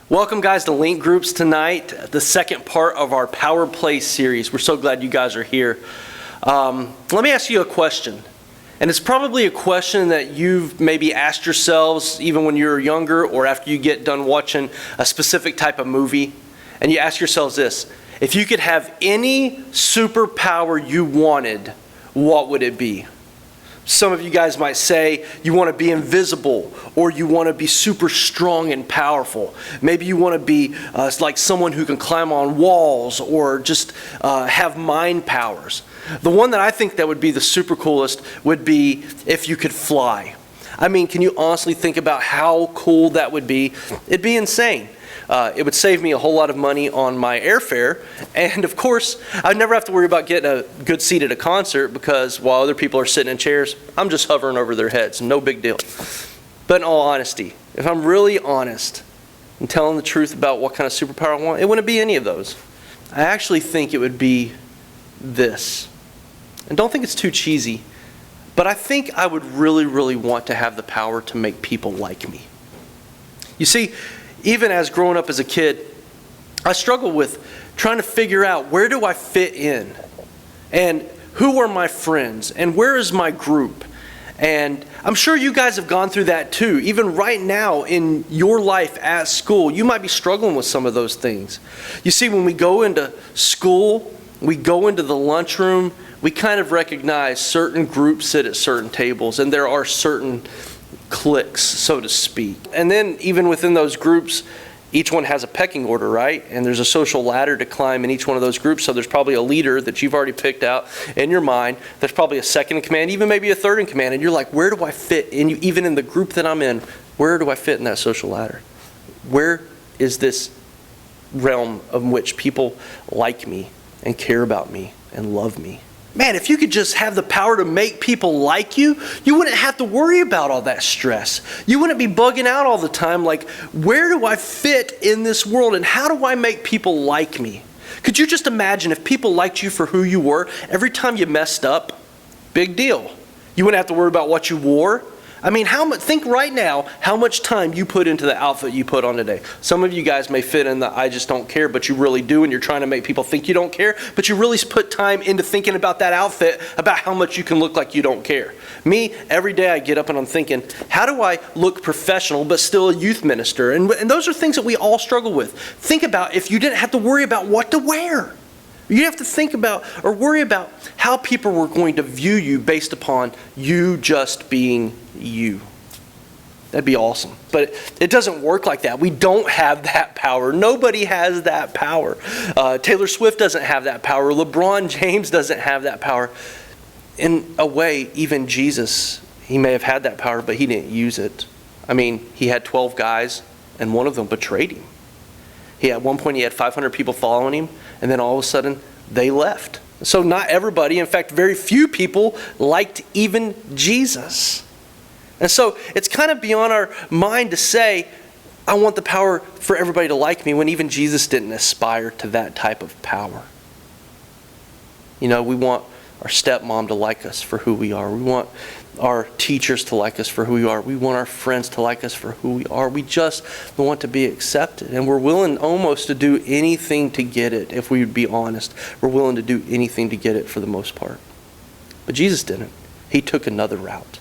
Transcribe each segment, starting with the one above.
Welcome, guys, to Link Groups tonight, the second part of our Power Play series. We're so glad you guys are here. Let me ask you a question. And it's probably a question that you've maybe asked yourselves even when you were younger or after you get done watching a specific type of movie. And you ask yourselves this: if you could have any superpower you wanted, what would it be? Some of you guys might say you want to be invisible, or you want to be super strong and powerful. Maybe you want to be like someone who can climb on walls, or just have mind powers. The one that I think that would be the super coolest would be if you could fly. I mean, can you honestly think about how cool that would be? It'd be insane. It would save me a whole lot of money on my airfare. And of course, I'd never have to worry about getting a good seat at a concert, because while other people are sitting in chairs, I'm just hovering over their heads. No big deal. But in all honesty, if I'm really honest and telling the truth about what kind of superpower I want, it wouldn't be any of those. I actually think it would be this. And don't think it's too cheesy, but I think I would really, really want to have the power to make people like me. You see, even as growing up as a kid, I struggled with trying to figure out, where do I fit in? And who are my friends? And where is my group? And I'm sure you guys have gone through that too. Even right now in your life at school, you might be struggling with some of those things. You see, when we go into school, we go into the lunchroom, we kind of recognize certain groups sit at certain tables, and there are certain cliques, so to speak. And then even within those groups, each one has a pecking order, right? And there's a social ladder to climb in each one of those groups. So there's probably a leader that you've already picked out in your mind. There's probably a second in command, even maybe a third in command. And you're like, where do I fit in? Even in the group that I'm in, where do I fit in that social ladder? Where is this realm of which people like me and care about me and love me? Man, if you could just have the power to make people like you, you wouldn't have to worry about all that stress. You wouldn't be bugging out all the time like, where do I fit in this world, and how do I make people like me? Could you just imagine if people liked you for who you were? Every time you messed up, big deal. You wouldn't have to worry about what you wore. I mean, think right now how much time you put into the outfit you put on today. Some of you guys may fit in the I just don't care, but you really do, and you're trying to make people think you don't care, but you really put time into thinking about that outfit, about how much you can look like you don't care. Me, every day I get up and I'm thinking, how do I look professional but still a youth minister? And those are things that we all struggle with. Think about if you didn't have to worry about what to wear. You have to think about or worry about how people were going to view you based upon you just being you. That'd be awesome. But it doesn't work like that. We don't have that power. Nobody has that power. Taylor Swift doesn't have that power. LeBron James doesn't have that power. In a way, even Jesus, he may have had that power, but he didn't use it. I mean, he had 12 guys, and one of them betrayed him. At one point, he had 500 people following him, and then all of a sudden, they left. So not everybody, in fact, very few people liked even Jesus. And so it's kind of beyond our mind to say, I want the power for everybody to like me, when even Jesus didn't aspire to that type of power. You know, we want our stepmom to like us for who we are. We want our teachers to like us for who we are. We want our friends to like us for who we are. We just want to be accepted. And we're willing almost to do anything to get it, if we would be honest. We're willing to do anything to get it for the most part. But Jesus didn't. He took another route.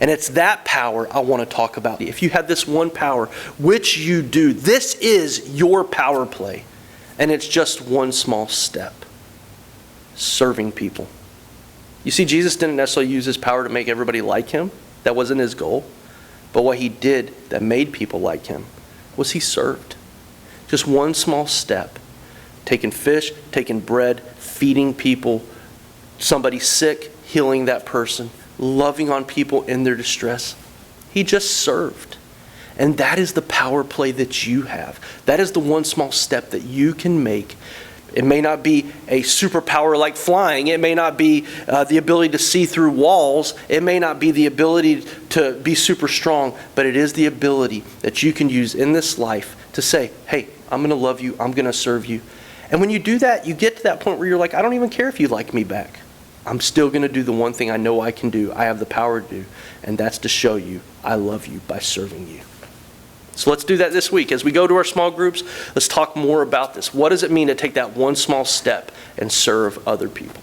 And it's that power I want to talk about. If you have this one power, which you do, this is your power play. And it's just one small step. Serving people. You see, Jesus didn't necessarily use his power to make everybody like him. That wasn't his goal. But what he did that made people like him was he served. Just one small step. Taking fish, taking bread, feeding people, somebody sick, healing that person, loving on people in their distress. He just served. And that is the power play that you have. That is the one small step that you can make. It may not be a superpower like flying. It may not be the ability to see through walls. It may not be the ability to be super strong. But it is the ability that you can use in this life to say, hey, I'm going to love you. I'm going to serve you. And when you do that, you get to that point where you're like, I don't even care if you like me back. I'm still going to do the one thing I know I can do. I have the power to do. And that's to show you I love you by serving you. So let's do that this week. As we go to our small groups, let's talk more about this. What does it mean to take that one small step and serve other people?